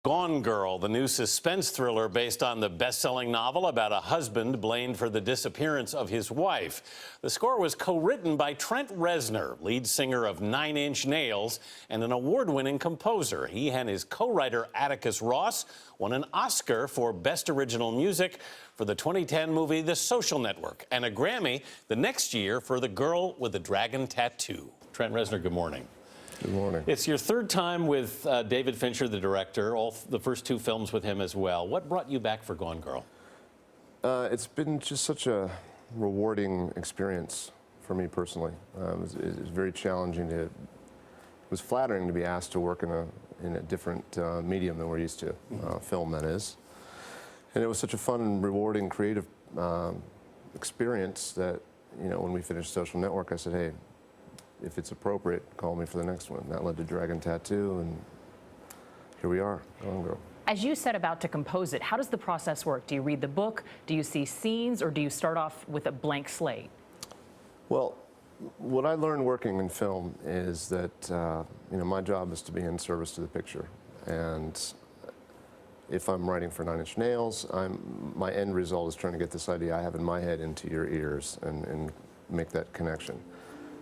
Gone Girl, the new suspense thriller based on the best-selling novel about a husband blamed for the disappearance of his wife. The score was co-written by Trent Reznor, lead singer of Inch Nails, and an award-winning composer. He and his co-writer Atticus Ross won an Oscar for Best Original Music for the 2010 movie The Social Network, and a Grammy the next year for The Girl with the Dragon Tattoo. Trent Reznor, good morning. Good morning. It's your third time with David Fincher, the director, the first two films with him as well. What brought you back for Gone Girl? It's been just such a rewarding experience for me personally. It was very challenging. It was flattering to be asked to work in a different medium than we're used to, film that is. And it was such a fun and rewarding creative experience that, you know, when we finished Social Network, I said, hey, if it's appropriate, call me for the next one. That led to Dragon Tattoo, and here we are, Gone Girl. As you set about to compose it, how does the process work? Do you read the book? Do you see scenes, or do you start off with a blank slate? Well, what I learned working in film is that you know, my job is to be in service to the picture, and if I'm writing for Inch Nails, my end result is trying to get this idea I have in my head into your ears and make that connection.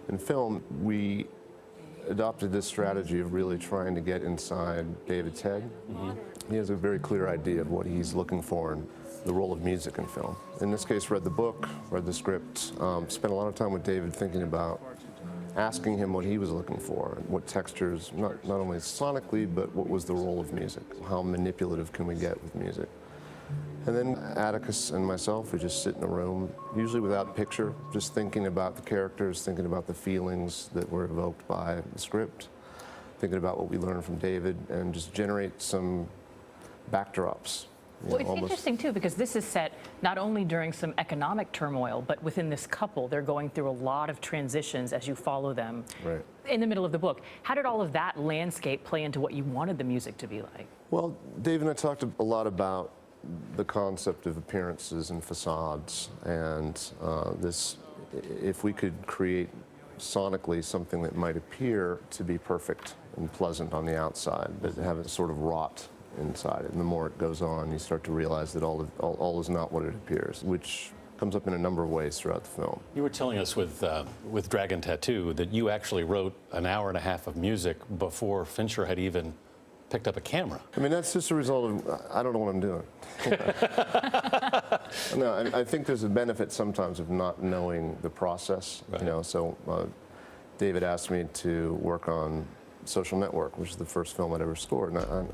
In film, we adopted this strategy of really trying to get inside David's head. He has a very clear idea of what he's looking for in the role of music in film. In this case, read the book, read the script, spent a lot of time with David thinking about asking him what he was looking for, and what textures, not only sonically, but what was the role of music. How manipulative can we get with music? And then Atticus and myself would just sit in a room, usually without picture, just thinking about the characters, thinking about the feelings that were evoked by the script, thinking about what we learned from David, and just generate some backdrops. Well, it's interesting, too, because this is set not only during some economic turmoil, but within this couple, they're going through a lot of transitions as you follow them in the middle of the book. How did all of that landscape play into what you wanted the music to be like? Well, Dave and I talked a lot about the concept of appearances and facades, and if we could create sonically something that might appear to be perfect and pleasant on the outside, but have it sort of rot inside it. And the more it goes on, you start to realize that all is not what it appears, which comes up in a number of ways throughout the film. You were telling us with Dragon Tattoo that you actually wrote an hour and a half of music before Fincher had even picked up a camera. I mean, that's just a result of, I don't know what I'm doing. No, I think there's a benefit sometimes of not knowing the process, you know, so David asked me to work on Social Network, which is the first film I'd ever scored. And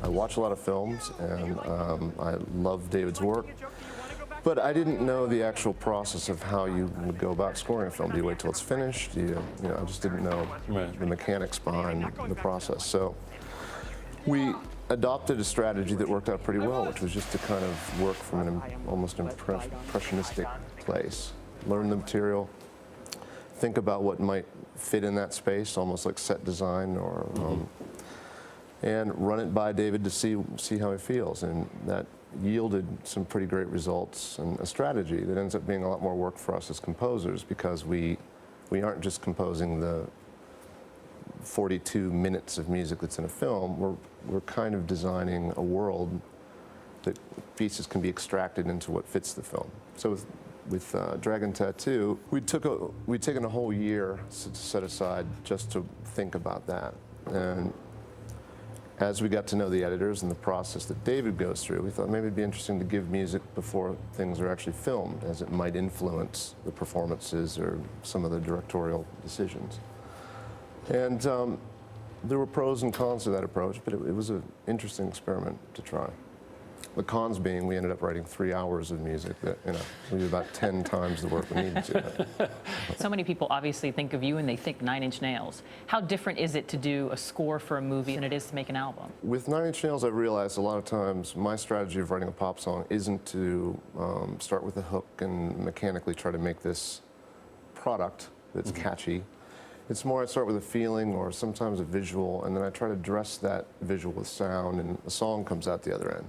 I watch a lot of films, and I love David's work, but I didn't know the actual process of how you would go about scoring a film. Do you wait till it's finished? Do you know, I just didn't know the mechanics behind the process. So we adopted a strategy that worked out pretty well, which was just to kind of work from an almost impressionistic place. Learn the material, think about what might fit in that space, almost like set design, or and run it by David to see how he feels, and that yielded some pretty great results and a strategy that ends up being a lot more work for us as composers, because we aren't just composing the 42 minutes of music that's in a film. We're kind of designing a world that pieces can be extracted into what fits the film. So with Dragon Tattoo, we'd taken a whole year to set aside just to think about that. And as we got to know the editors and the process that David goes through, we thought maybe it'd be interesting to give music before things are actually filmed, as it might influence the performances or some of the directorial decisions. And there were pros and cons to that approach, but it was an interesting experiment to try. The cons being, we ended up writing 3 hours of music that, you know, we did about 10 times the work we needed to. So many people obviously think of you and they think 9 Nails. How different is it to do a score for a movie than it is to make an album? With 9 Nails, I've realized a lot of times my strategy of writing a pop song isn't to start with a hook and mechanically try to make this product that's catchy. It's more I start with a feeling or sometimes a visual, and then I try to dress that visual with sound, and a song comes out the other end.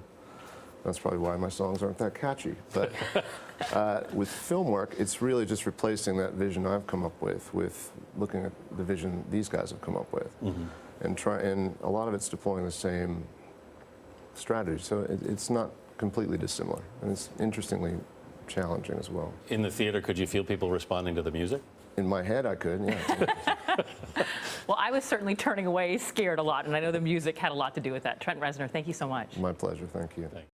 That's probably why my songs aren't that catchy. But with film work, it's really just replacing that vision I've come up with looking at the vision these guys have come up with. and a lot of it's deploying the same strategy. So it's not completely dissimilar, and it's interestingly challenging as well. In the theater, could you feel people responding to the music? In my head, I could, yeah. Well, I was certainly turning away scared a lot, and I know the music had a lot to do with that. Trent Reznor, thank you so much. My pleasure, thank you. Thanks.